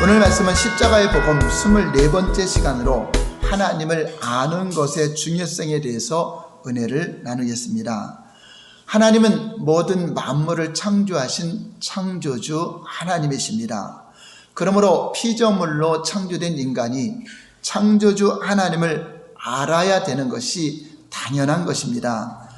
오늘 말씀은 십자가의 복음 24번째 시간으로 하나님을 아는 것의 중요성에 대해서 은혜를 나누겠습니다. 하나님은 모든 만물을 창조하신 창조주 하나님이십니다. 그러므로 피조물로 창조된 인간이 창조주 하나님을 알아야 되는 것이 당연한 것입니다.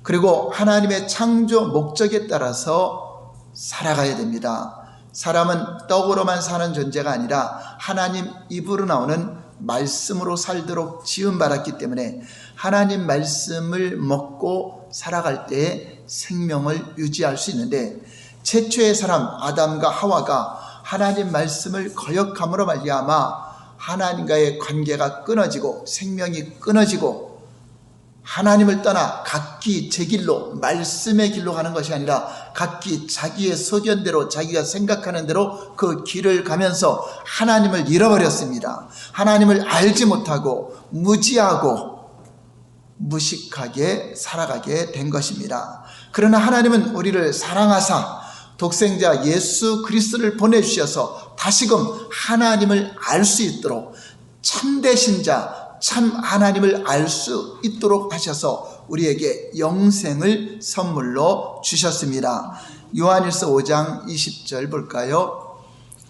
그리고 하나님의 창조 목적에 따라서 살아가야 됩니다. 사람은 떡으로만 사는 존재가 아니라 하나님 입으로 나오는 말씀으로 살도록 지음받았기 때문에 하나님 말씀을 먹고 살아갈 때에 생명을 유지할 수 있는데, 최초의 사람 아담과 하와가 하나님 말씀을 거역함으로 말미암아 하나님과의 관계가 끊어지고 생명이 끊어지고 하나님을 떠나 각기 제 길로, 말씀의 길로 가는 것이 아니라 각기 자기의 소견대로, 자기가 생각하는 대로 그 길을 가면서 하나님을 잃어버렸습니다. 하나님을 알지 못하고 무지하고 무식하게 살아가게 된 것입니다. 그러나 하나님은 우리를 사랑하사 독생자 예수 그리스도를 보내주셔서 다시금 하나님을 알 수 있도록, 참되신 자 참 하나님을 알 수 있도록 하셔서 우리에게 영생을 선물로 주셨습니다. 요한일서 5장 20절 볼까요?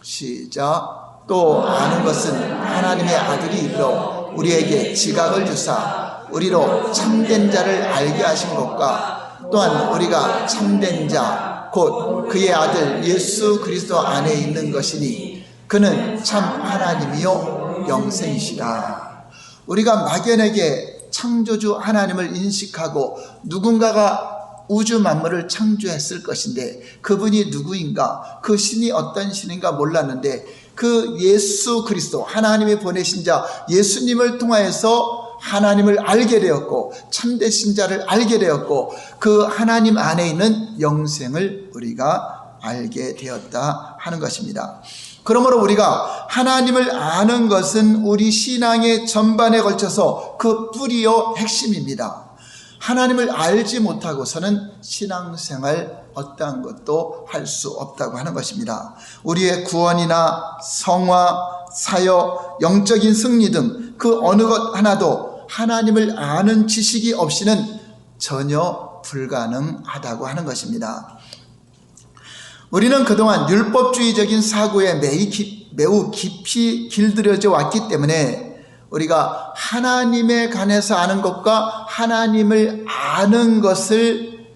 시작. 또 아는 것은 하나님의 아들이 이르러 우리에게 지각을 주사 우리로 참된 자를 알게 하신 것과 또한 우리가 참된 자 곧 그의 아들 예수 그리스도 안에 있는 것이니 그는 참 하나님이요 영생이시라. 우리가 막연하게 창조주 하나님을 인식하고 누군가가 우주 만물을 창조했을 것인데 그분이 누구인가, 그 신이 어떤 신인가 몰랐는데 그 예수 그리스도 하나님이 보내신 자 예수님을 통하여서 하나님을 알게 되었고 참되신 자를 알게 되었고 그 하나님 안에 있는 영생을 우리가 알게 되었다 하는 것입니다. 그러므로 우리가 하나님을 아는 것은 우리 신앙의 전반에 걸쳐서 그 뿌리요 핵심입니다. 하나님을 알지 못하고서는 신앙생활 어떠한 것도 할 수 없다고 하는 것입니다. 우리의 구원이나 성화, 사역, 영적인 승리 등 그 어느 것 하나도 하나님을 아는 지식이 없이는 전혀 불가능하다고 하는 것입니다. 우리는 그동안 율법주의적인 사고에 매우 깊이 길들여져 왔기 때문에 우리가 하나님에 관해서 아는 것과 하나님을 아는 것을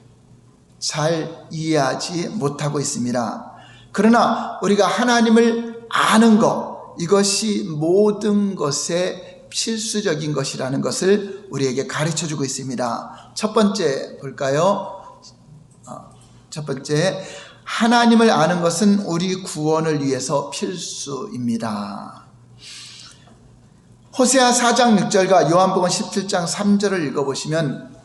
잘 이해하지 못하고 있습니다. 그러나 우리가 하나님을 아는 것, 이것이 모든 것의 필수적인 것이라는 것을 우리에게 가르쳐주고 있습니다. 첫 번째 볼까요? 첫 번째, 하나님을 아는 것은 우리 구원을 위해서 필수입니다. 호세아 4장 6절과 요한복음 17장 3절을 읽어보시면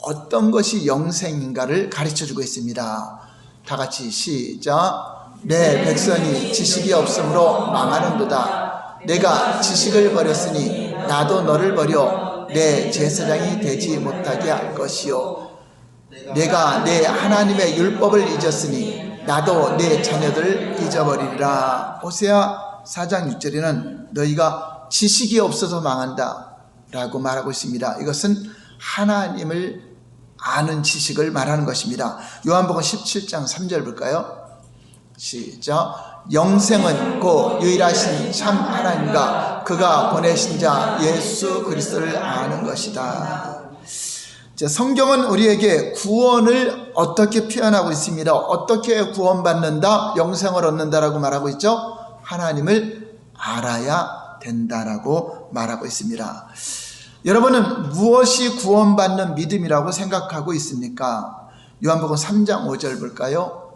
어떤 것이 영생인가를 가르쳐주고 있습니다. 다 같이 시작. 내 백성이 지식이 없으므로 망하는도다. 내가 지식을 버렸으니 나도 너를 버려 내 제사장이 되지 못하게 할 것이요. 내가 내 하나님의 율법을 잊었으니 나도 내 자녀들을 잊어버리리라. 호세아 4장 6절에는 너희가 지식이 없어서 망한다 라고 말하고 있습니다. 이것은 하나님을 아는 지식을 말하는 것입니다. 요한복음 17장 3절 볼까요? 시작. 영생은 곧 유일하신 참 하나님과 그가 보내신 자 예수 그리스도를 아는 것이다. 성경은 우리에게 구원을 어떻게 표현하고 있습니다. 어떻게 구원받는다, 영생을 얻는다라고 말하고 있죠. 하나님을 알아야 된다라고 말하고 있습니다. 여러분은 무엇이 구원받는 믿음이라고 생각하고 있습니까? 요한복음 3장 5절 볼까요?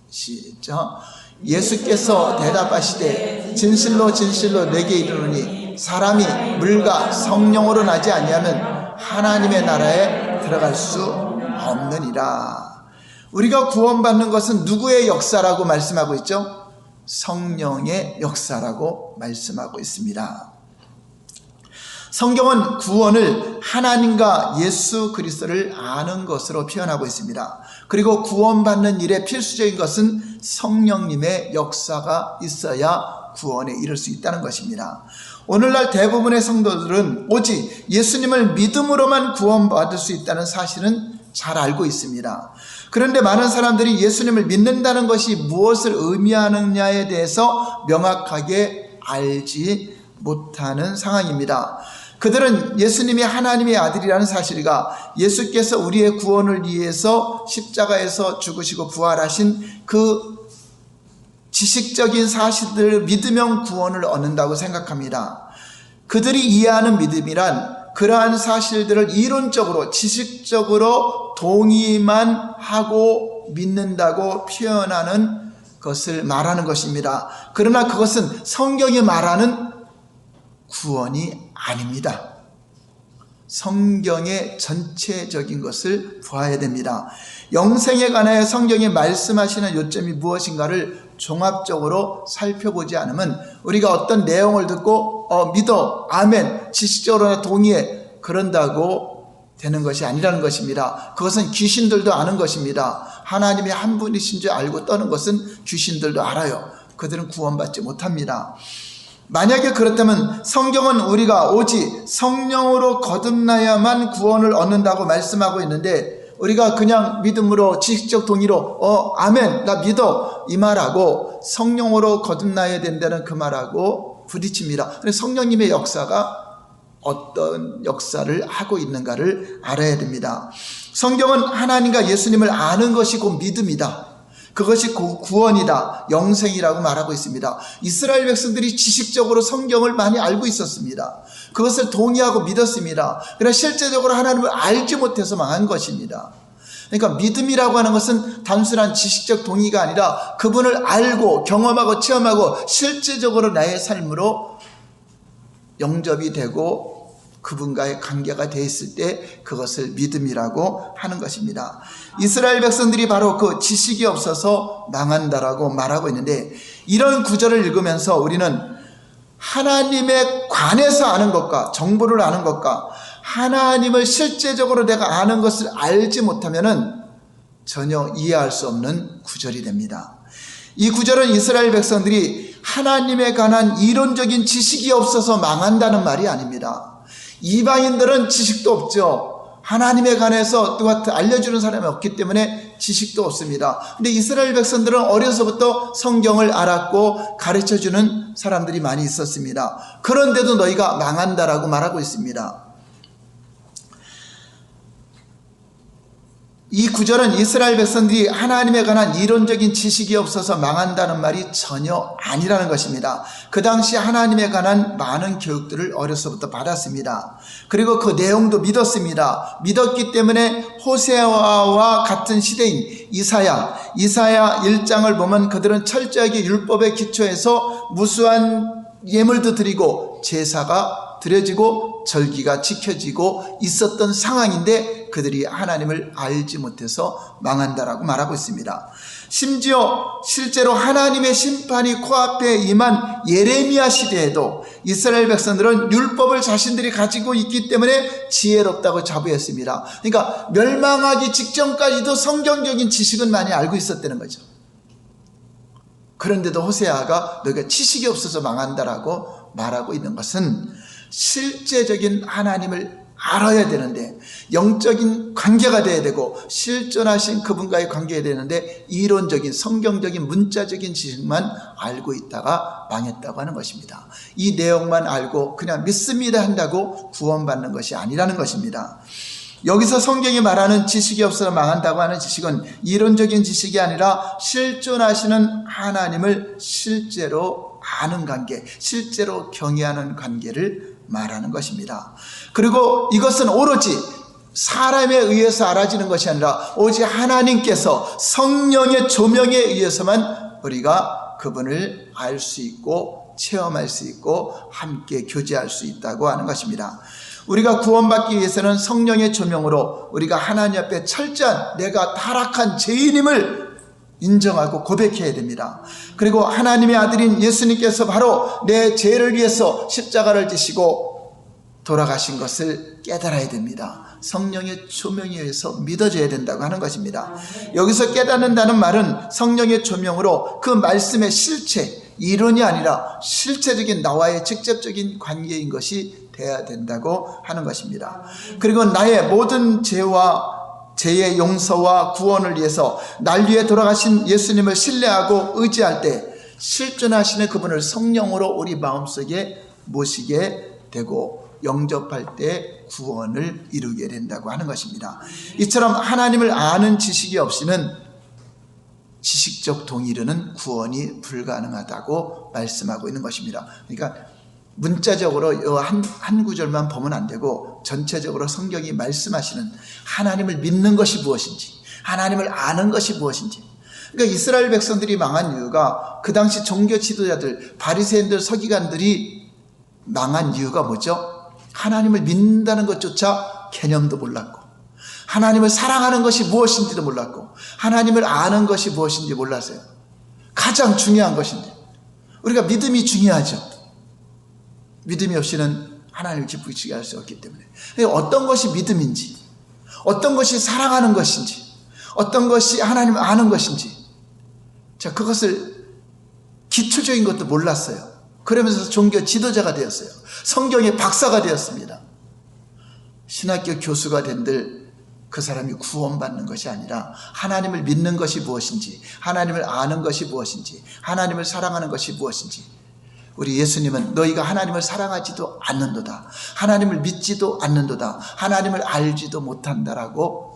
시작. 예수께서 대답하시되 진실로 진실로 내게 이르노니 사람이 물과 성령으로 나지 아니하면 하나님의 나라에 들어갈 수 없느니라. 우리가 구원받는 것은 누구의 역사라고 말씀하고 있죠? 성령의 역사라고 말씀하고 있습니다. 성경은 구원을 하나님과 예수 그리스도를 아는 것으로 표현하고 있습니다. 그리고 구원받는 일에 필수적인 것은 성령님의 역사가 있어야 구원에 이를 수 있다는 것입니다. 오늘날 대부분의 성도들은 오직 예수님을 믿음으로만 구원받을 수 있다는 사실은 잘 알고 있습니다. 그런데 많은 사람들이 예수님을 믿는다는 것이 무엇을 의미하느냐에 대해서 명확하게 알지 못하는 상황입니다. 그들은 예수님이 하나님의 아들이라는 사실과 예수께서 우리의 구원을 위해서 십자가에서 죽으시고 부활하신 그 지식적인 사실들을 믿으면 구원을 얻는다고 생각합니다. 그들이 이해하는 믿음이란 그러한 사실들을 이론적으로 지식적으로 동의만 하고 믿는다고 표현하는 것을 말하는 것입니다. 그러나 그것은 성경이 말하는 구원이 아닙니다. 성경의 전체적인 것을 보아야 됩니다. 영생에 관하여 성경이 말씀하시는 요점이 무엇인가를 종합적으로 살펴보지 않으면 우리가 어떤 내용을 듣고 믿어, 아멘, 지식적으로나 동의해 그런다고 되는 것이 아니라는 것입니다. 그것은 귀신들도 아는 것입니다. 하나님이 한 분이신 줄 알고 떠는 것은 귀신들도 알아요. 그들은 구원받지 못합니다. 만약에 그렇다면 성경은 우리가 오직 성령으로 거듭나야만 구원을 얻는다고 말씀하고 있는데 우리가 그냥 믿음으로 지식적 동의로 아멘 나 믿어 이 말하고 성령으로 거듭나야 된다는 그 말하고 부딪힙니다. 성령님의 역사가 어떤 역사를 하고 있는가를 알아야 됩니다. 성경은 하나님과 예수님을 아는 것이 곧 믿음이다. 그것이 구원이다, 영생이라고 말하고 있습니다. 이스라엘 백성들이 지식적으로 성경을 많이 알고 있었습니다. 그것을 동의하고 믿었습니다. 그러나 실제적으로 하나님을 알지 못해서 망한 것입니다. 그러니까 믿음이라고 하는 것은 단순한 지식적 동의가 아니라 그분을 알고 경험하고 체험하고 실제적으로 나의 삶으로 영접이 되고 그분과의 관계가 되어 있을 때 그것을 믿음이라고 하는 것입니다. 이스라엘 백성들이 바로 그 지식이 없어서 망한다라고 말하고 있는데 이런 구절을 읽으면서 우리는 하나님에 관해서 아는 것과 정보를 아는 것과 하나님을 실제적으로 내가 아는 것을 알지 못하면 전혀 이해할 수 없는 구절이 됩니다. 이 구절은 이스라엘 백성들이 하나님에 관한 이론적인 지식이 없어서 망한다는 말이 아닙니다. 이방인들은 지식도 없죠. 하나님에 관해서 누가 알려주는 사람이 없기 때문에 지식도 없습니다. 근데 이스라엘 백성들은 어려서부터 성경을 알았고 가르쳐주는 사람들이 많이 있었습니다. 그런데도 너희가 망한다라고 말하고 있습니다. 이 구절은 이스라엘 백성들이 하나님에 관한 이론적인 지식이 없어서 망한다는 말이 전혀 아니라는 것입니다. 그 당시 하나님에 관한 많은 교육들을 어려서부터 받았습니다. 그리고 그 내용도 믿었습니다. 믿었기 때문에 호세아와 같은 시대인 이사야 1장을 보면 그들은 철저하게 율법의 기초에서 무수한 예물도 드리고 제사가 드려지고 절기가 지켜지고 있었던 상황인데 그들이 하나님을 알지 못해서 망한다라고 말하고 있습니다. 심지어 실제로 하나님의 심판이 코앞에 임한 예레미야 시대에도 이스라엘 백성들은 율법을 자신들이 가지고 있기 때문에 지혜롭다고 자부했습니다. 그러니까 멸망하기 직전까지도 성경적인 지식은 많이 알고 있었다는 거죠. 그런데도 호세아가 너희가 지식이 없어서 망한다라고 말하고 있는 것은 실제적인 하나님을 알아야 되는데 영적인 관계가 돼야 되고 실존하신 그분과의 관계가 되는데 이론적인 성경적인 문자적인 지식만 알고 있다가 망했다고 하는 것입니다. 이 내용만 알고 그냥 믿습니다 한다고 구원받는 것이 아니라는 것입니다. 여기서 성경이 말하는 지식이 없어서 망한다고 하는 지식은 이론적인 지식이 아니라 실존하시는 하나님을 실제로 아는 관계, 실제로 경외하는 관계를 말하는 것입니다. 그리고 이것은 오로지 사람에 의해서 알아지는 것이 아니라 오직 하나님께서 성령의 조명에 의해서만 우리가 그분을 알 수 있고 체험할 수 있고 함께 교제할 수 있다고 하는 것입니다. 우리가 구원받기 위해서는 성령의 조명으로 우리가 하나님 앞에 철저한 내가 타락한 죄인임을 인정하고 고백해야 됩니다. 그리고 하나님의 아들인 예수님께서 바로 내 죄를 위해서 십자가를 지시고 돌아가신 것을 깨달아야 됩니다. 성령의 조명에 의해서 믿어져야 된다고 하는 것입니다. 여기서 깨닫는다는 말은 성령의 조명으로 그 말씀의 실체, 이론이 아니라 실체적인 나와의 직접적인 관계인 것이 돼야 된다고 하는 것입니다. 그리고 나의 모든 죄의 용서와 구원을 위해서 날 위해 돌아가신 예수님을 신뢰하고 의지할 때 실존하시는 그분을 성령으로 우리 마음속에 모시게 되고 영접할 때 구원을 이루게 된다고 하는 것입니다. 이처럼 하나님을 아는 지식이 없이는 지식적 동의로는 구원이 불가능하다고 말씀하고 있는 것입니다. 그러니까 문자적으로 이 한 구절만 보면 안 되고 전체적으로 성경이 말씀하시는 하나님을 믿는 것이 무엇인지, 하나님을 아는 것이 무엇인지. 그러니까 이스라엘 백성들이 망한 이유가 그 당시 종교 지도자들, 바리새인들, 서기관들이 망한 이유가 뭐죠? 하나님을 믿는다는 것조차 개념도 몰랐고, 하나님을 사랑하는 것이 무엇인지도 몰랐고, 하나님을 아는 것이 무엇인지 몰랐어요. 가장 중요한 것인데, 우리가 믿음이 중요하죠. 믿음이 없이는 하나님을 기쁘시게 할 수 없기 때문에 어떤 것이 믿음인지, 어떤 것이 사랑하는 것인지, 어떤 것이 하나님을 아는 것인지, 자, 그것을 기초적인 것도 몰랐어요. 그러면서 종교 지도자가 되었어요. 성경의 박사가 되었습니다. 신학교 교수가 된들 그 사람이 구원받는 것이 아니라 하나님을 믿는 것이 무엇인지, 하나님을 아는 것이 무엇인지, 하나님을 사랑하는 것이 무엇인지. 우리 예수님은 너희가 하나님을 사랑하지도 않는도다, 하나님을 믿지도 않는도다, 하나님을 알지도 못한다라고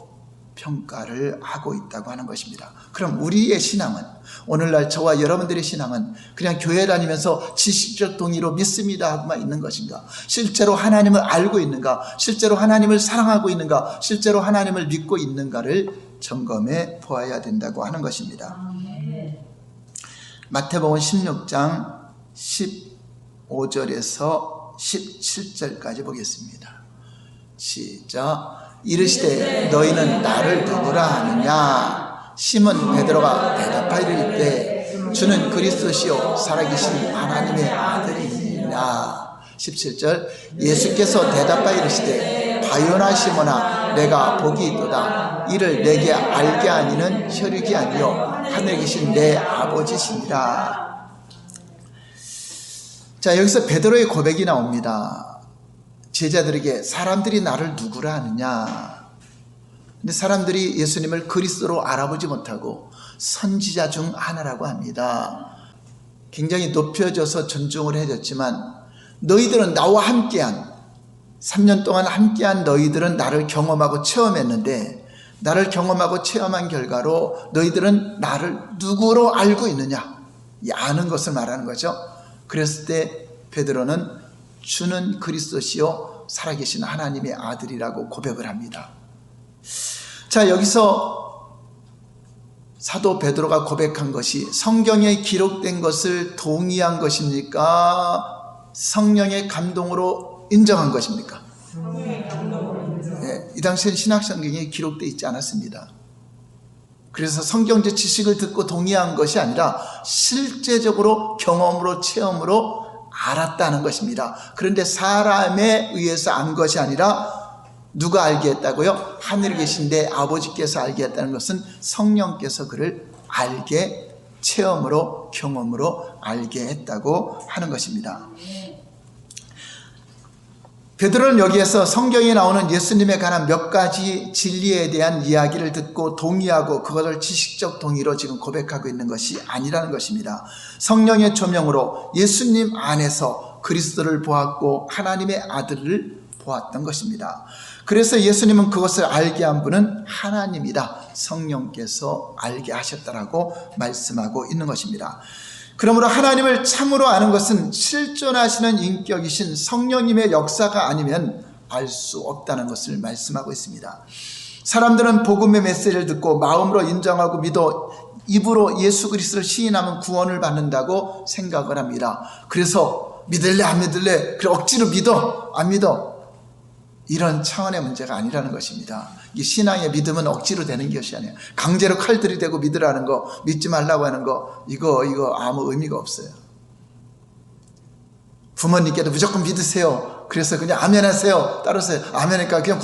평가를 하고 있다고 하는 것입니다. 그럼 우리의 신앙은, 오늘날 저와 여러분들의 신앙은 그냥 교회 다니면서 지식적 동의로 믿습니다 하고만 있는 것인가? 실제로 하나님을 알고 있는가? 실제로 하나님을 사랑하고 있는가? 실제로 하나님을 믿고 있는가를 점검해 보아야 된다고 하는 것입니다. 마태복음 16장 15절에서 17절까지 보겠습니다. 시작. 이르시되 너희는 나를 누구라 하느냐? 시몬 베드로가 대답하여 이르되 주는 그리스도시요 살아계신 하나님의 아들이니라. 17절. 예수께서 대답하여 이르시되 바요나 시몬아 내가 복이 있도다. 이를 내게 알게 하니는 혈육이 아니요 하늘에 계신 내 아버지시니라. 자, 여기서 베드로의 고백이 나옵니다. 제자들에게 사람들이 나를 누구라 하느냐? 근데 사람들이 예수님을 그리스도로 알아보지 못하고 선지자 중 하나라고 합니다. 굉장히 높여져서 존중을 해줬지만 너희들은 나와 함께한 3년 동안 함께한 너희들은 나를 경험하고 체험했는데, 나를 경험하고 체험한 결과로 너희들은 나를 누구로 알고 있느냐? 이 아는 것을 말하는 거죠. 그랬을 때 베드로는 주는 그리스도시요 살아계신 하나님의 아들이라고 고백을 합니다. 자, 여기서 사도 베드로가 고백한 것이 성경에 기록된 것을 동의한 것입니까? 성령의 감동으로 인정한 것입니까? 네, 이 당시엔 신학성경에 기록되어 있지 않았습니다. 그래서 성경적 지식을 듣고 동의한 것이 아니라 실제적으로 경험으로 체험으로 알았다는 것입니다. 그런데 사람에 의해서 안 것이 아니라 누가 알게 했다고요? 하늘에 계신 내 아버지께서 알게 했다는 것은 성령께서 그를 알게, 체험으로, 경험으로 알게 했다고 하는 것입니다. 베드로는 여기에서 성경에 나오는 예수님에 관한 몇 가지 진리에 대한 이야기를 듣고 동의하고 그것을 지식적 동의로 지금 고백하고 있는 것이 아니라는 것입니다. 성령의 조명으로 예수님 안에서 그리스도를 보았고 하나님의 아들을 보았던 것입니다. 그래서 예수님은 그것을 알게 한 분은 하나님이다, 성령께서 알게 하셨다라고 말씀하고 있는 것입니다. 그러므로 하나님을 참으로 아는 것은 실존하시는 인격이신 성령님의 역사가 아니면 알 수 없다는 것을 말씀하고 있습니다. 사람들은 복음의 메시지를 듣고 마음으로 인정하고 믿어 입으로 예수 그리스도를 시인하면 구원을 받는다고 생각을 합니다. 그래서 믿을래 안 믿을래, 그래 억지로 믿어 안 믿어, 이런 차원의 문제가 아니라는 것입니다. 이 신앙의 믿음은 억지로 되는 것이 아니에요. 강제로 칼 들이대고 믿으라는 거, 믿지 말라고 하는 거, 이거 아무 의미가 없어요. 부모님께도 무조건 믿으세요 그래서 그냥 아멘 하세요. 따르세요. 아멘이니까 그냥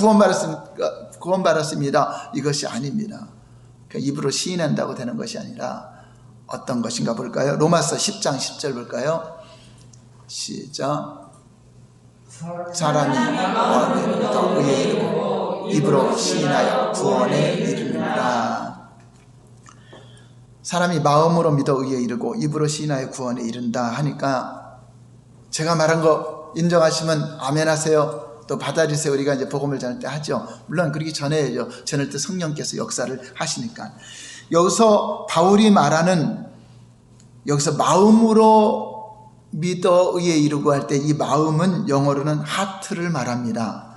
구원받았습니다. 이것이 아닙니다. 입으로 시인한다고 되는 것이 아니라 어떤 것인가 볼까요? 로마서 10장 10절 볼까요? 시작. 사람이 마음에 믿어 의에 이르고 입으로 시인하여 구원에 이르느니라. 사람이 마음으로 믿어 의에 이르고 입으로 시인하여 구원에 이른다 하니까 제가 말한 거 인정하시면 아멘 하세요. 또 받아주세요. 우리가 이제 복음을 전할 때 하죠. 물론 그러기 전에요. 전할 때 성령께서 역사를 하시니까. 여기서 바울이 말하는 여기서 마음으로 믿어 의에 이르고 할 때 이 마음은 영어로는 하트를 말합니다.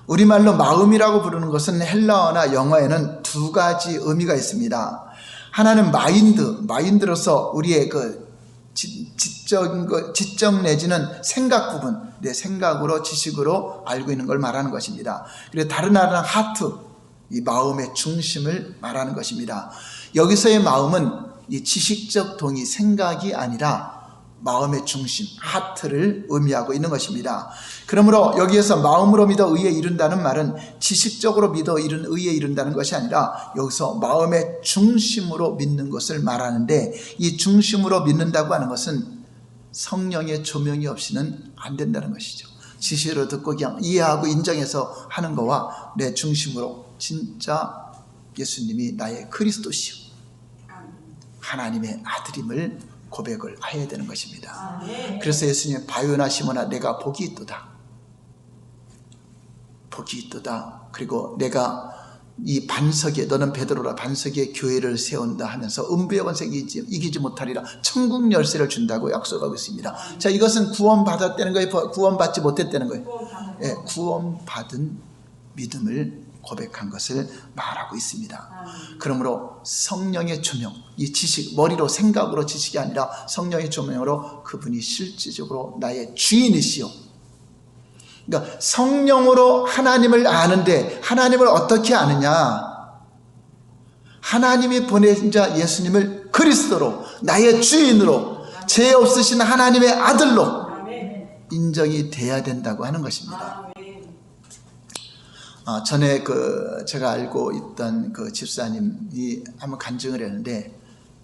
우리말로 마음이라고 부르는 것은 헬라어나 영어에는 두 가지 의미가 있습니다. 하나는 마인드로서 우리의 그 지적 내지는 생각 부분, 내 생각으로 지식으로 알고 있는 걸 말하는 것입니다. 그리고 다른 하나는 하트, 이 마음의 중심을 말하는 것입니다. 여기서의 마음은 이 지식적 동의, 생각이 아니라 마음의 중심, 하트를 의미하고 있는 것입니다. 그러므로 여기에서 마음으로 믿어 의에 이른다는 말은 지식적으로 믿어 의에 이른다는 것이 아니라 여기서 마음의 중심으로 믿는 것을 말하는데, 이 중심으로 믿는다고 하는 것은 성령의 조명이 없이는 안 된다는 것이죠. 지식으로 듣고 그냥 이해하고 인정해서 하는 거와 내 중심으로 진짜 예수님이 나의 그리스도시요 하나님의 아들임을 고백을 해야 되는 것입니다. 그래서 예수님 바요나 시모나 내가 복이 있도다. 복이 있도다. 그리고 내가 이 반석에, 너는 베드로라 반석에 교회를 세운다 하면서 음부의 권세를 이기지 못하리라. 천국 열쇠를 준다고 약속하고 있습니다. 자, 이것은 구원받았다는 거예요? 구원받지 못했다는 거예요? 예, 구원받은 믿음을 고백한 것을 말하고 있습니다. 그러므로 성령의 조명, 이 지식, 머리로 생각으로 지식이 아니라 성령의 조명으로 그분이 실질적으로 나의 주인이시요. 그러니까 성령으로 하나님을 아는데 하나님을 어떻게 아느냐? 하나님이 보내신 자 예수님을 그리스도로, 나의 주인으로, 죄 없으신 하나님의 아들로 인정이 돼야 된다고 하는 것입니다. 전에 제가 알고 있던 그 집사님이 한번 간증을 했는데,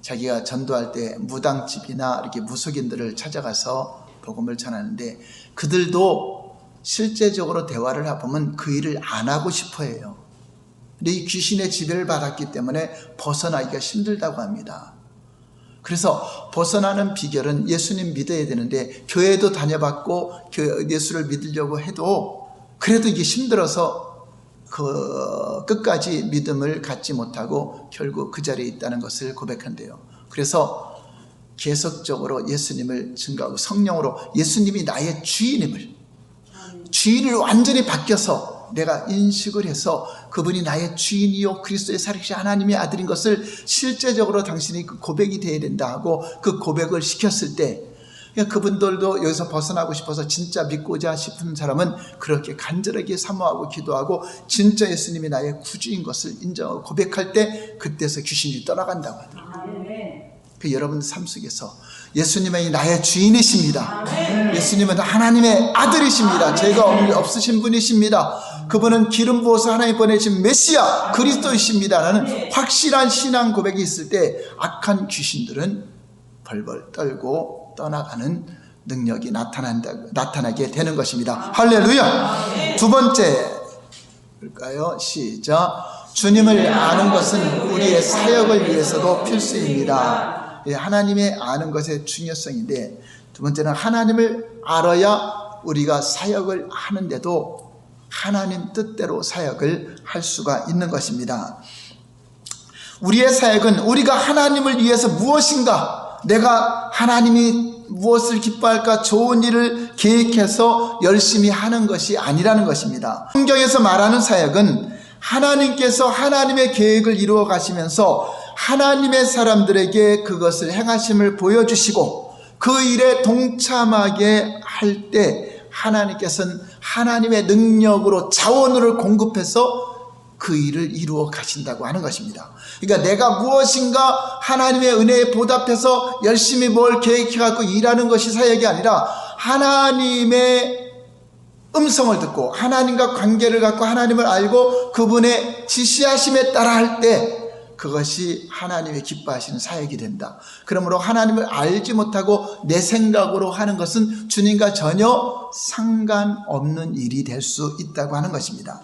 자기가 전도할 때 무당집이나 이렇게 무속인들을 찾아가서 복음을 전하는데, 그들도 실제적으로 대화를 해보면 그 일을 안 하고 싶어 해요. 근데 이 귀신의 지배를 받았기 때문에 벗어나기가 힘들다고 합니다. 그래서 벗어나는 비결은 예수님 믿어야 되는데, 교회도 다녀봤고 예수를 믿으려고 해도 그래도 이게 힘들어서 끝까지 믿음을 갖지 못하고 결국 그 자리에 있다는 것을 고백한대요. 그래서 계속적으로 예수님을 증거하고 성령으로 예수님이 나의 주인을 완전히 바뀌어서 내가 인식을 해서 그분이 나의 주인이요 그리스도의 살아계신 하나님의 아들인 것을 실제적으로 당신이 그 고백이 되어야 된다 하고 그 고백을 시켰을 때, 그분들도 여기서 벗어나고 싶어서 진짜 믿고자 싶은 사람은 그렇게 간절하게 사모하고 기도하고 진짜 예수님이 나의 구주인 것을 인정하고 고백할 때 그때서 귀신이 떠나간다고 하더라고요. 그 여러분 삶 속에서 예수님이 나의 주인이십니다. 예수님은 하나님의 아들이십니다. 죄가 없으신 분이십니다. 그분은 기름 부어서 하나님 보내신 메시아 그리스도이십니다 라는 확실한 신앙 고백이 있을 때 악한 귀신들은 벌벌 떨고 떠나가는 능력이 나타나게 되는 것입니다. 할렐루야. 두 번째 볼까요? 시작. 주님을 아는 것은 우리의 사역을 위해서도 필수입니다. 하나님의 아는 것의 중요성인데, 두 번째는 하나님을 알아야 우리가 사역을 하는데도 하나님 뜻대로 사역을 할 수가 있는 것입니다. 우리의 사역은 우리가 하나님을 위해서 무엇인가, 내가 하나님이 무엇을 기뻐할까 좋은 일을 계획해서 열심히 하는 것이 아니라는 것입니다. 성경에서 말하는 사역은 하나님께서 하나님의 계획을 이루어 가시면서 하나님의 사람들에게 그것을 행하심을 보여주시고 그 일에 동참하게 할 때 하나님께서는 하나님의 능력으로 자원을 공급해서 그 일을 이루어 가신다고 하는 것입니다. 그러니까 내가 무엇인가 하나님의 은혜에 보답해서 열심히 뭘 계획해갖고 일하는 것이 사역이 아니라 하나님의 음성을 듣고 하나님과 관계를 갖고 하나님을 알고 그분의 지시하심에 따라 할 때 그것이 하나님의 기뻐하시는 사역이 된다. 그러므로 하나님을 알지 못하고 내 생각으로 하는 것은 주님과 전혀 상관없는 일이 될 수 있다고 하는 것입니다.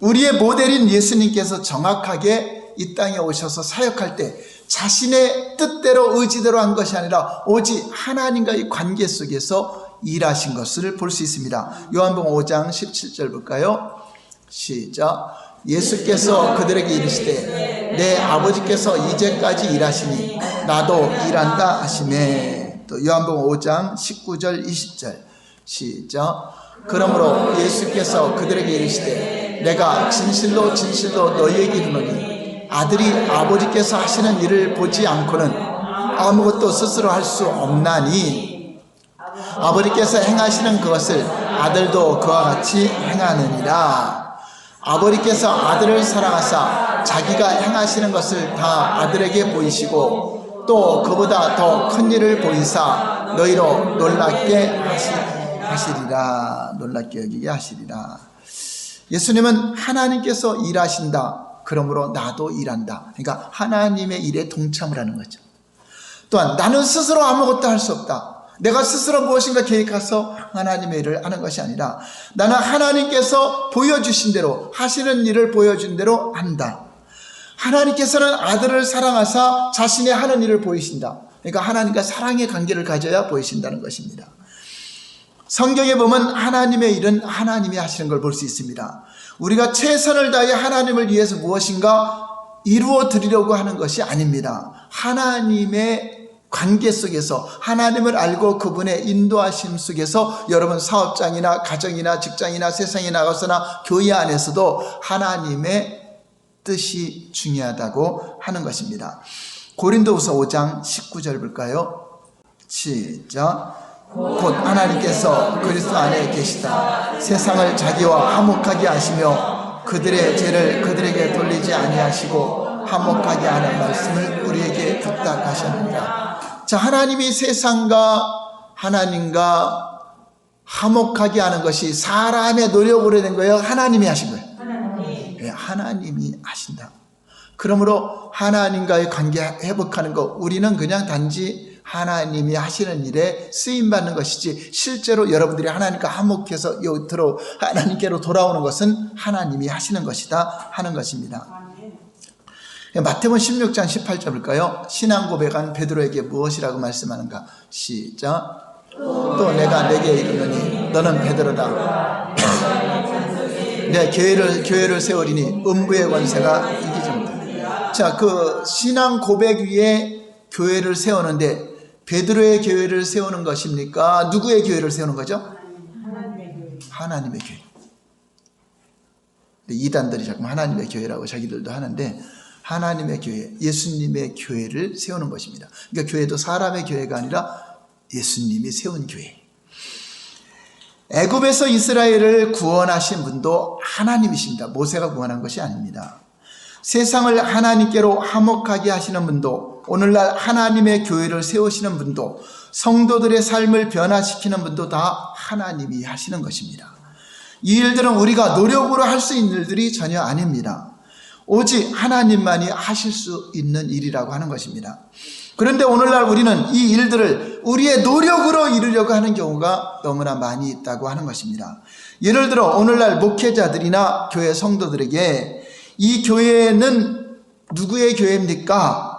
우리의 모델인 예수님께서 정확하게 이 땅에 오셔서 사역할 때 자신의 뜻대로 의지대로 한 것이 아니라 오직 하나님과의 관계 속에서 일하신 것을 볼 수 있습니다. 요한복음 5장 17절 볼까요? 시작. 예수께서 그들에게 이르시되 내 아버지께서 이제까지 일하시니 나도 일한다 하시매. 또 요한복음 5장 19절 20절 시작. 그러므로 예수께서 그들에게 이르시되 내가 진실로 진실로 너희에게 이르노니 아들이 아버지께서 하시는 일을 보지 않고는 아무것도 스스로 할 수 없나니 아버지께서 행하시는 그것을 아들도 그와 같이 행하느니라. 아버지께서 아들을 사랑하사 자기가 행하시는 것을 다 아들에게 보이시고 또 그보다 더 큰 일을 보이사 너희로 놀랍게 하시리라. 놀랍게 여기게 하시리라. 예수님은 하나님께서 일하신다. 그러므로 나도 일한다. 그러니까 하나님의 일에 동참을 하는 거죠. 또한 나는 스스로 아무것도 할 수 없다. 내가 스스로 무엇인가 계획해서 하나님의 일을 하는 것이 아니라 나는 하나님께서 보여주신 대로 하시는 일을 보여준 대로 한다. 하나님께서는 아들을 사랑하사 자신의 하는 일을 보이신다. 그러니까 하나님과 사랑의 관계를 가져야 보이신다는 것입니다. 성경에 보면 하나님의 일은 하나님이 하시는 걸 볼 수 있습니다. 우리가 최선을 다해 하나님을 위해서 무엇인가 이루어 드리려고 하는 것이 아닙니다. 하나님의 관계 속에서 하나님을 알고 그분의 인도하심 속에서 여러분 사업장이나 가정이나 직장이나 세상에 나가서나 교회 안에서도 하나님의 뜻이 중요하다고 하는 것입니다. 고린도후서 5장 19절 볼까요? 시작. 곧 하나님께서 그리스도 안에 계시다 세상을 자기와 화목하게 하시며 그들의 죄를 그들에게 돌리지 아니하시고 화목하게 하는 말씀을 우리에게 부탁하셨느니라. 자, 하나님이 세상과 하나님과 화목하게 하는 것이 사람의 노력으로 된 거예요? 하나님이 하신 거예요? 네, 하나님이 하신다. 그러므로 하나님과의 관계 회복하는 거 우리는 그냥 단지 하나님이 하시는 일에 쓰임받는 것이지 실제로 여러분들이 하나님과 화목해서 하나님께로 돌아오는 것은 하나님이 하시는 것이다 하는 것입니다. 마태복음 16장 18절 볼까요? 신앙 고백한 베드로에게 무엇이라고 말씀하는가? 시작. 또 내가 내게 이르노니 너는 베드로다. 내 교회를 세우리니 음부의 권세가 이기지 못한다. 자, 그 신앙 고백 위에 교회를 세우는데 베드로의 교회를 세우는 것입니까? 누구의 교회를 세우는 거죠? 하나님의 교회. 이단들이 자꾸 하나님의 교회라고 자기들도 하는데 하나님의 교회, 예수님의 교회를 세우는 것입니다. 그러니까 교회도 사람의 교회가 아니라 예수님이 세운 교회. 애굽에서 이스라엘을 구원하신 분도 하나님이십니다. 모세가 구원한 것이 아닙니다. 세상을 하나님께로 화목하게 하시는 분도 오늘날 하나님의 교회를 세우시는 분도 성도들의 삶을 변화시키는 분도 다 하나님이 하시는 것입니다. 이 일들은 우리가 노력으로 할 수 있는 일들이 전혀 아닙니다. 오직 하나님만이 하실 수 있는 일이라고 하는 것입니다. 그런데 오늘날 우리는 이 일들을 우리의 노력으로 이루려고 하는 경우가 너무나 많이 있다고 하는 것입니다. 예를 들어 오늘날 목회자들이나 교회 성도들에게 이 교회는 누구의 교회입니까?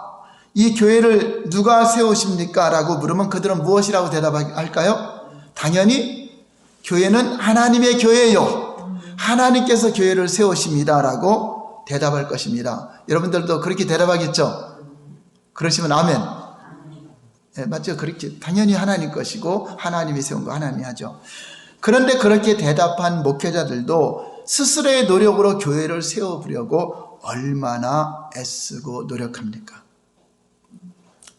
이 교회를 누가 세우십니까? 라고 물으면 그들은 무엇이라고 대답할까요? 당연히 교회는 하나님의 교회예요. 하나님께서 교회를 세우십니다. 라고 대답할 것입니다. 여러분들도 그렇게 대답하겠죠? 그러시면 아멘. 네, 맞죠? 그렇게 당연히 하나님 것이고 하나님이 세운 거 하나님이 하죠. 그런데 그렇게 대답한 목회자들도 스스로의 노력으로 교회를 세워보려고 얼마나 애쓰고 노력합니까?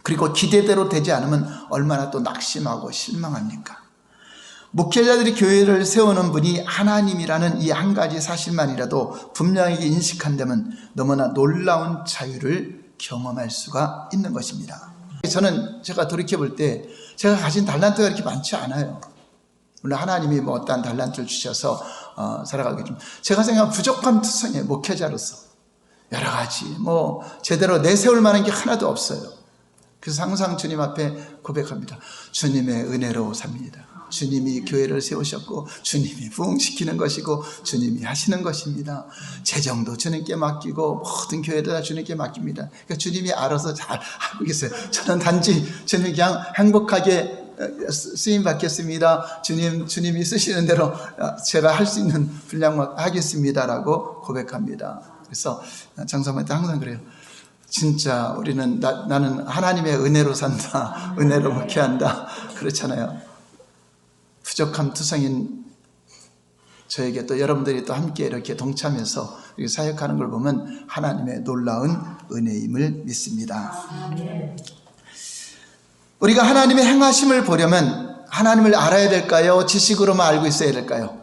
그리고 기대대로 되지 않으면 얼마나 또 낙심하고 실망합니까? 목회자들이 교회를 세우는 분이 하나님이라는 이 한 가지 사실만이라도 분명하게 인식한다면 너무나 놀라운 자유를 경험할 수가 있는 것입니다. 제가 돌이켜볼 때 제가 가진 달란트가 이렇게 많지 않아요. 물론 하나님이 뭐 어떠한 달란트를 주셔서 살아가게 좀, 제가 생각하면 부족함 투성의 목회자로서 여러 가지 뭐 제대로 내세울 만한 게 하나도 없어요. 그래서 항상 주님 앞에 고백합니다. 주님의 은혜로 삽니다. 주님이 교회를 세우셨고 계시는 부흥시키는 것이고 주님이 하시는 것입니다. 재정도 주님께 맡기고 모든 교회도 다 주님께 맡깁니다. 그러니까 주님이 알아서 잘 하고 계세요. 저는 단지 주님 그냥 행복하게 쓰임 받겠습니다. 주님이 쓰시는 대로 제가 할 수 있는 분량만 하겠습니다라고 고백합니다. 그래서 장사님한테 항상 그래요. 진짜 우리는 나는 하나님의 은혜로 산다, 은혜로 목회한다, 그렇잖아요. 부족함 투성인 저에게 또 여러분들이 또 함께 이렇게 동참해서 이렇게 사역하는 걸 보면 하나님의 놀라운 은혜임을 믿습니다. 우리가 하나님의 행하심을 보려면 하나님을 알아야 될까요? 지식으로만 알고 있어야 될까요?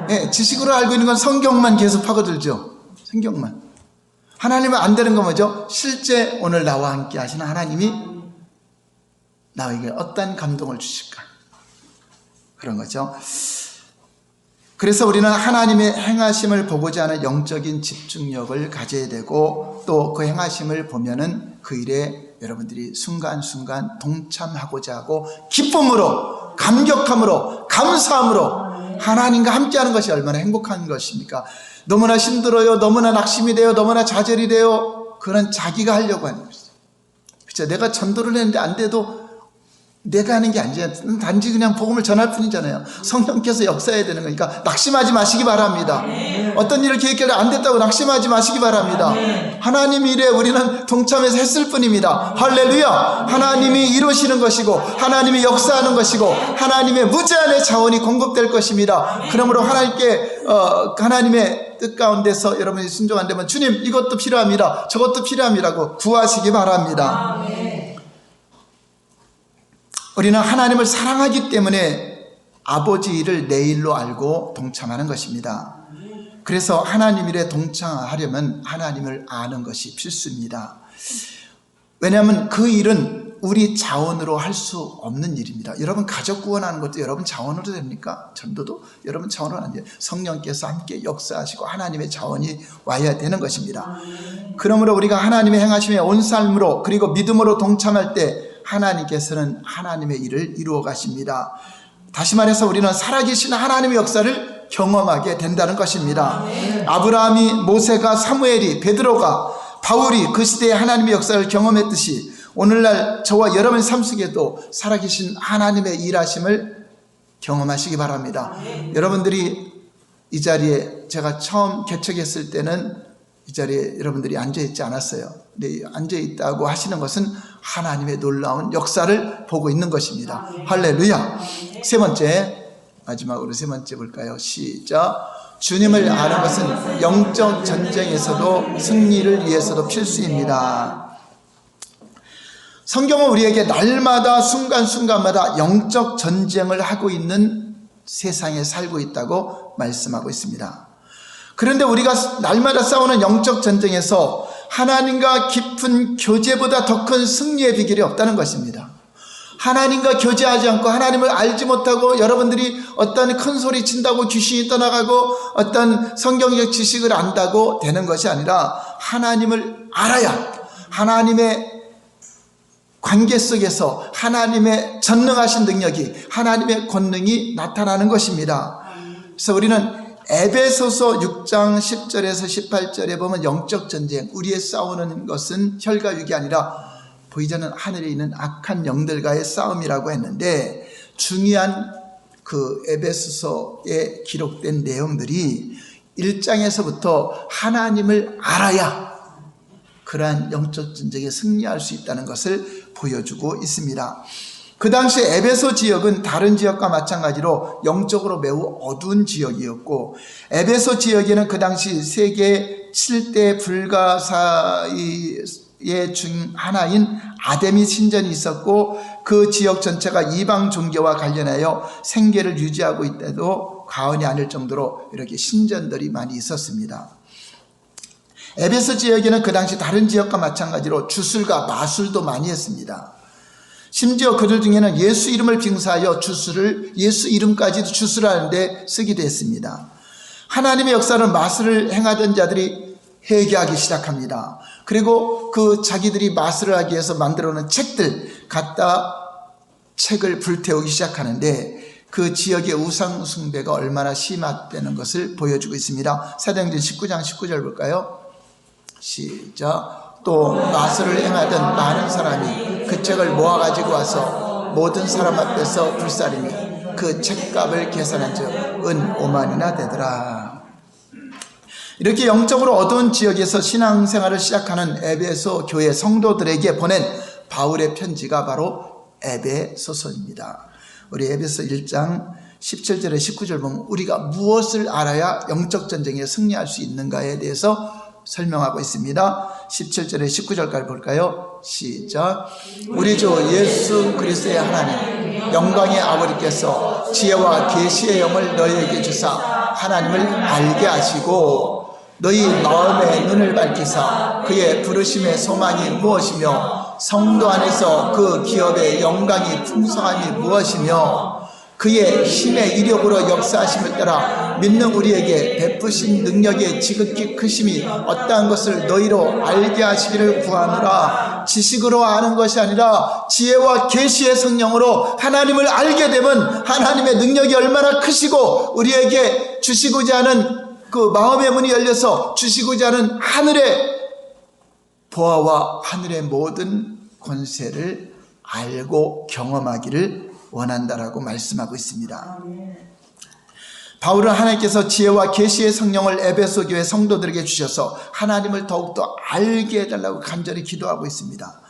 네, 지식으로 알고 있는 건 성경만 계속 파고들죠. 성경만. 하나님은 안 되는 건 뭐죠? 실제 오늘 나와 함께 하시는 하나님이 나에게 어떤 감동을 주실까? 그런 거죠. 그래서 우리는 하나님의 행하심을 보고자 하는 영적인 집중력을 가져야 되고, 또 그 행하심을 보면은 그 일에 여러분들이 순간순간 동참하고자 하고 기쁨으로, 감격함으로, 감사함으로 하나님과 함께하는 것이 얼마나 행복한 것입니까? 너무나 힘들어요, 너무나 낙심이 돼요, 너무나 좌절이 돼요. 그건 자기가 하려고 하는 것이죠. 그렇죠? 내가 전도를 했는데 안 돼도 내가 하는 게 아니잖아요. 단지 그냥 복음을 전할 뿐이잖아요. 성령께서 역사해야 되는 거니까 낙심하지 마시기 바랍니다. 어떤 일을 계획해도 안 됐다고 낙심하지 마시기 바랍니다. 하나님 일에 우리는 동참해서 했을 뿐입니다. 할렐루야. 하나님이 이루시는 것이고 하나님이 역사하는 것이고 하나님의 무제한의 자원이 공급될 것입니다. 그러므로 하나님의 뜻 가운데서 여러분이 순종한다면 주님 이것도 필요합니다, 저것도 필요합니다고 구하시기 바랍니다. 우리는 하나님을 사랑하기 때문에 아버지 일을 내 일로 알고 동참하는 것입니다. 그래서 하나님 일에 동참하려면 하나님을 아는 것이 필수입니다. 왜냐하면 그 일은 우리 자원으로 할 수 없는 일입니다. 여러분 가족 구원하는 것도 여러분 자원으로 됩니까? 전도도 여러분 자원으로 안 돼요. 성령께서 함께 역사하시고 하나님의 자원이 와야 되는 것입니다. 그러므로 우리가 하나님의 행하심에 온 삶으로 그리고 믿음으로 동참할 때 하나님께서는 하나님의 일을 이루어 가십니다. 다시 말해서 우리는 살아계신 하나님의 역사를 경험하게 된다는 것입니다. 아브라함이, 모세가, 사무엘이, 베드로가, 바울이 그 시대의 하나님의 역사를 경험했듯이 오늘날 저와 여러분의 삶 속에도 살아계신 하나님의 일하심을 경험하시기 바랍니다. 여러분들이 이 자리에 제가 처음 개척했을 때는 이 자리에 여러분들이 앉아있지 않았어요. 근데 앉아있다고 하시는 것은 하나님의 놀라운 역사를 보고 있는 것입니다. 할렐루야. 세 번째, 마지막으로 세 번째 볼까요? 시작. 주님을 아는 것은 영적 전쟁에서도 승리를 위해서도 필수입니다. 성경은 우리에게 날마다 순간순간마다 영적 전쟁을 하고 있는 세상에 살고 있다고 말씀하고 있습니다. 그런데 우리가 날마다 싸우는 영적 전쟁에서 하나님과 깊은 교제보다 더 큰 승리의 비결이 없다는 것입니다. 하나님과 교제하지 않고 하나님을 알지 못하고 여러분들이 어떤 큰 소리 친다고 귀신이 떠나가고 어떤 성경적 지식을 안다고 되는 것이 아니라 하나님을 알아야 하나님의 관계 속에서 하나님의 전능하신 능력이, 하나님의 권능이 나타나는 것입니다. 그래서 우리는 에베소서 6장 10절에서 18절에 보면 영적 전쟁, 우리의 싸우는 것은 혈과 육이 아니라 보이지 않는 하늘에 있는 악한 영들과의 싸움이라고 했는데, 중요한 그 에베소서에 기록된 내용들이 1장에서부터 하나님을 알아야 그러한 영적 전쟁에 승리할 수 있다는 것을 보여주고 있습니다. 그 당시 에베소 지역은 다른 지역과 마찬가지로 영적으로 매우 어두운 지역이었고, 에베소 지역에는 그 당시 세계 7대 불가사의 중 하나인 아데미 신전이 있었고, 그 지역 전체가 이방 종교와 관련하여 생계를 유지하고 있다도 과언이 아닐 정도로 이렇게 신전들이 많이 있었습니다. 에베소 지역에는 그 당시 다른 지역과 마찬가지로 주술과 마술도 많이 했습니다. 심지어 그들 중에는 예수 이름을 빙사하여 주수를, 예수 이름까지도 주수를 하는데 쓰기도 했습니다. 하나님의 역사를 마술을 행하던 자들이 회개하기 시작합니다. 그리고 그 자기들이 마술을 하기 위해서 만들어 놓은 책들 갖다 책을 불태우기 시작하는데 그 지역의 우상 숭배가 얼마나 심화되는 것을 보여주고 있습니다. 사도행전 19장 19절 볼까요? 시작. 또 마술을 행하던 많은 사람이 그 책을 모아가지고 와서 모든 사람 앞에서 불사르며 그 책값을 계산한 즉 은 5만이나 되더라. 이렇게 영적으로 어두운 지역에서 신앙생활을 시작하는 에베소 교회 성도들에게 보낸 바울의 편지가 바로 에베소서입니다. 우리 에베소 1장 17절에 19절 보면 우리가 무엇을 알아야 영적 전쟁에 승리할 수 있는가에 대해서 설명하고 있습니다. 17절에 19절까지 볼까요? 시작. 우리 주 예수 그리스도의 하나님 영광의 아버지께서 지혜와 계시의 영을 너희에게 주사 하나님을 알게 하시고 너희 마음의 눈을 밝히사 그의 부르심의 소망이 무엇이며 성도 안에서 그 기업의 영광이 풍성함이 무엇이며 그의 힘의 이력으로 역사하심을 따라 믿는 우리에게 베푸신 능력의 지극히 크심이 어떠한 것을 너희로 알게 하시기를 구하노라. 지식으로 아는 것이 아니라 지혜와 계시의 성령으로 하나님을 알게 되면 하나님의 능력이 얼마나 크시고 우리에게 주시고자 하는 그 마음의 문이 열려서 주시고자 하는 하늘의 보아와 하늘의 모든 권세를 알고 경험하기를 원한다라고 말씀하고 있습니다. 바울은 하나님께서 지혜와 계시의 성령을 에베소 교회 성도들에게 주셔서 하나님을 더욱더 알게 해달라고 간절히 기도하고 있습니다.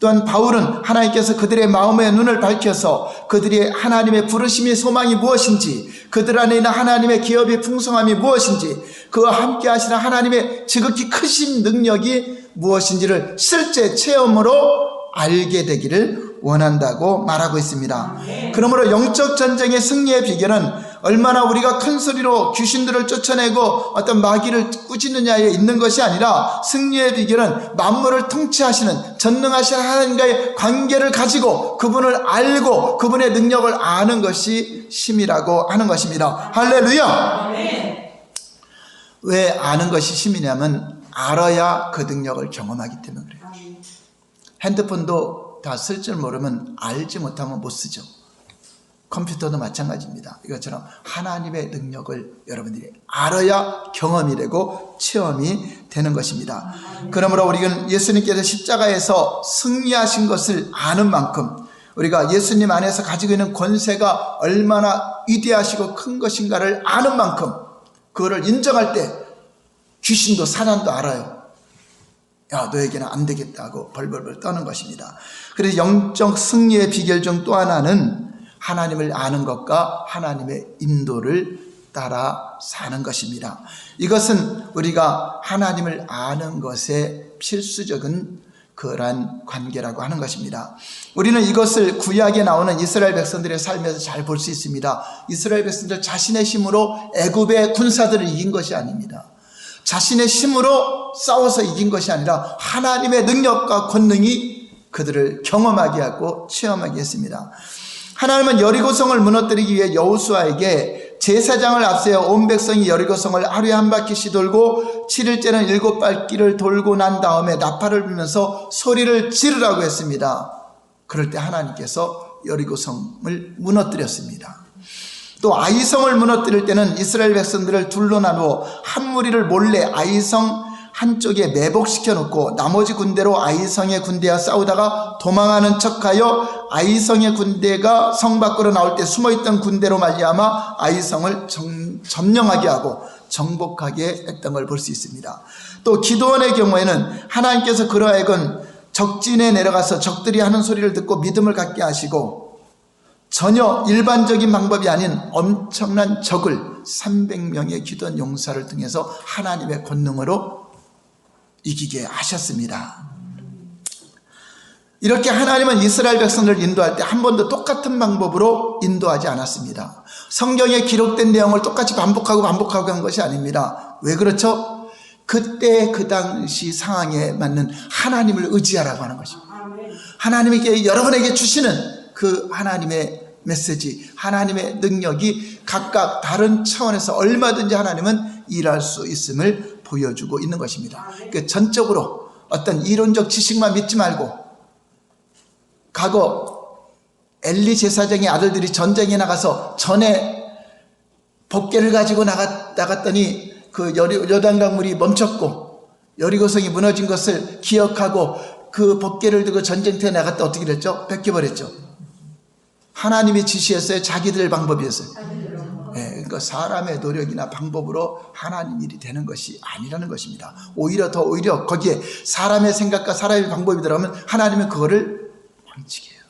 또한 바울은 하나님께서 그들의 마음의 눈을 밝혀서 그들이 하나님의 부르심의 소망이 무엇인지 그들 안에 있는 하나님의 기업의 풍성함이 무엇인지 그와 함께 하시는 하나님의 지극히 크신 능력이 무엇인지를 실제 체험으로 알게 되기를 원한다고 말하고 있습니다. 그러므로 영적 전쟁의 승리의 비결은 얼마나 우리가 큰 소리로 귀신들을 쫓아내고 어떤 마귀를 꾸짖느냐에 있는 것이 아니라 승리의 비결은 만물을 통치하시는 전능하신 하나님과의 관계를 가지고 그분을 알고 그분의 능력을 아는 것이 힘이라고 하는 것입니다. 할렐루야! 왜 아는 것이 힘이냐면 알아야 그 능력을 경험하기 때문에 그래요. 핸드폰도 다 쓸 줄 모르면 알지 못하면 못 쓰죠. 컴퓨터도 마찬가지입니다. 이것처럼 하나님의 능력을 여러분들이 알아야 경험이 되고 체험이 되는 것입니다. 그러므로 우리는 예수님께서 십자가에서 승리하신 것을 아는 만큼 우리가 예수님 안에서 가지고 있는 권세가 얼마나 위대하시고 큰 것인가를 아는 만큼 그거를 인정할 때 귀신도 사단도 알아요. 야, 너에게는 안 되겠다고 벌벌벌 떠는 것입니다. 그래서 영적 승리의 비결 중 또 하나는 하나님을 아는 것과 하나님의 인도를 따라 사는 것입니다. 이것은 우리가 하나님을 아는 것의 필수적인 그러한 관계라고 하는 것입니다. 우리는 이것을 구약에 나오는 이스라엘 백성들의 삶에서 잘 볼 수 있습니다. 이스라엘 백성들 자신의 힘으로 애굽의 군사들을 이긴 것이 아닙니다. 자신의 힘으로 싸워서 이긴 것이 아니라 하나님의 능력과 권능이 그들을 경험하게 하고 체험하게 했습니다. 하나님은 여리고성을 무너뜨리기 위해 여호수아에게 제사장을 앞세워 온 백성이 여리고성을 하루에 한 바퀴씩 돌고 7일째는 7바퀴를 돌고 난 다음에 나팔을 불면서 소리를 지르라고 했습니다. 그럴 때 하나님께서 여리고성을 무너뜨렸습니다. 또 아이성을 무너뜨릴 때는 이스라엘 백성들을 둘로 나누어 한 무리를 몰래 아이성 한쪽에 매복시켜 놓고 나머지 군대로 아이성의 군대와 싸우다가 도망하는 척하여 아이성의 군대가 성 밖으로 나올 때 숨어있던 군대로 말미암아 아이성을 점령하게 하고 정복하게 했던 걸 볼 수 있습니다. 또 기드온의 경우에는 하나님께서 그러하여금 적진에 내려가서 적들이 하는 소리를 듣고 믿음을 갖게 하시고 전혀 일반적인 방법이 아닌 엄청난 적을 300명의 기도원 용사를 통해서 하나님의 권능으로 이기게 하셨습니다. 이렇게 하나님은 이스라엘 백성들을 인도할 때 한 번도 똑같은 방법으로 인도하지 않았습니다. 성경에 기록된 내용을 똑같이 반복하고 한 것이 아닙니다. 왜 그렇죠? 그때 그 당시 상황에 맞는 하나님을 의지하라고 하는 것입니다. 하나님에게 여러분에게 주시는 그 하나님의 메시지, 하나님의 능력이 각각 다른 차원에서 얼마든지 하나님은 일할 수 있음을 보여주고 있는 것입니다. 그 전적으로 어떤 이론적 지식만 믿지 말고, 과거 엘리 제사장의 아들들이 전쟁에 나가서 전에 법궤를 가지고 나갔더니 그 요단강 물이 멈췄고 여리고성이 무너진 것을 기억하고 그 법궤를 들고 전쟁터에 나갔다 어떻게 됐죠? 뺏겨버렸죠. 하나님이 지시했어요? 자기들 방법이었어요? 그러니까 사람의 노력이나 방법으로 하나님 일이 되는 것이 아니라는 것입니다. 오히려 거기에 사람의 생각과 사람의 방법이 들어가면 하나님은 그거를 망치게 해요.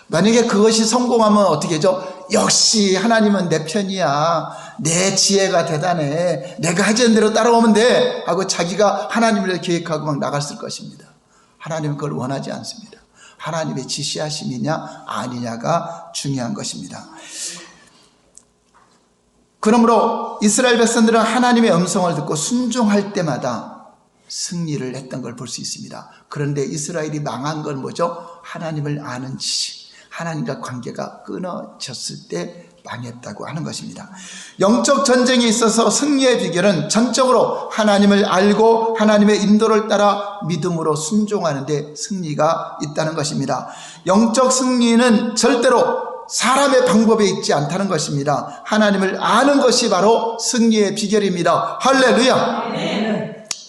만약에 그것이 성공하면 어떻게 하죠? 역시 하나님은 내 편이야, 내 지혜가 대단해, 내가 하자는 대로 따라오면 돼 하고 자기가 하나님을 계획하고 막 나갔을 것입니다. 하나님은 그걸 원하지 않습니다. 하나님의 지시하심이냐 아니냐가 중요한 것입니다. 그러므로 이스라엘 백성들은 하나님의 음성을 듣고 순종할 때마다 승리를 했던 걸 볼 수 있습니다. 그런데 이스라엘이 망한 건 뭐죠? 하나님을 아는 지식, 하나님과 관계가 끊어졌을 때 망했다고 하는 것입니다. 영적 전쟁에 있어서 승리의 비결은 전적으로 하나님을 알고 하나님의 인도를 따라 믿음으로 순종하는 데 승리가 있다는 것입니다. 영적 승리는 절대로 사람의 방법에 있지 않다는 것입니다. 하나님을 아는 것이 바로 승리의 비결입니다. 할렐루야!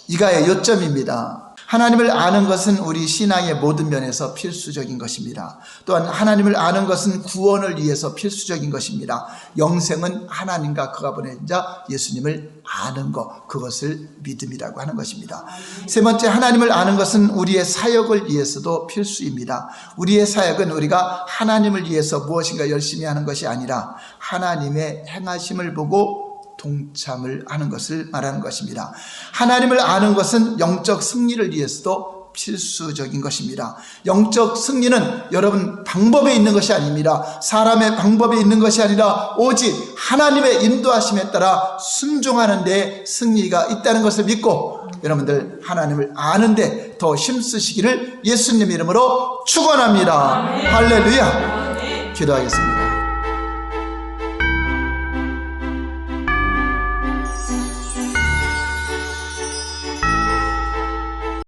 이가의 요점입니다. 하나님을 아는 것은 우리 신앙의 모든 면에서 필수적인 것입니다. 또한 하나님을 아는 것은 구원을 위해서 필수적인 것입니다. 영생은 하나님과 그가 보낸 자 예수님을 아는 것, 그것을 믿음이라고 하는 것입니다. 세 번째, 하나님을 아는 것은 우리의 사역을 위해서도 필수입니다. 우리의 사역은 우리가 하나님을 위해서 무엇인가 열심히 하는 것이 아니라 하나님의 행하심을 보고 동참을 하는 것을 말하는 것입니다. 하나님을 아는 것은 영적 승리를 위해서도 필수적인 것입니다. 영적 승리는 여러분 방법에 있는 것이 아닙니다. 사람의 방법에 있는 것이 아니라 오직 하나님의 인도하심에 따라 순종하는 데 승리가 있다는 것을 믿고 여러분들 하나님을 아는 데 더 힘쓰시기를 예수님 이름으로 축원합니다. 할렐루야. 기도하겠습니다.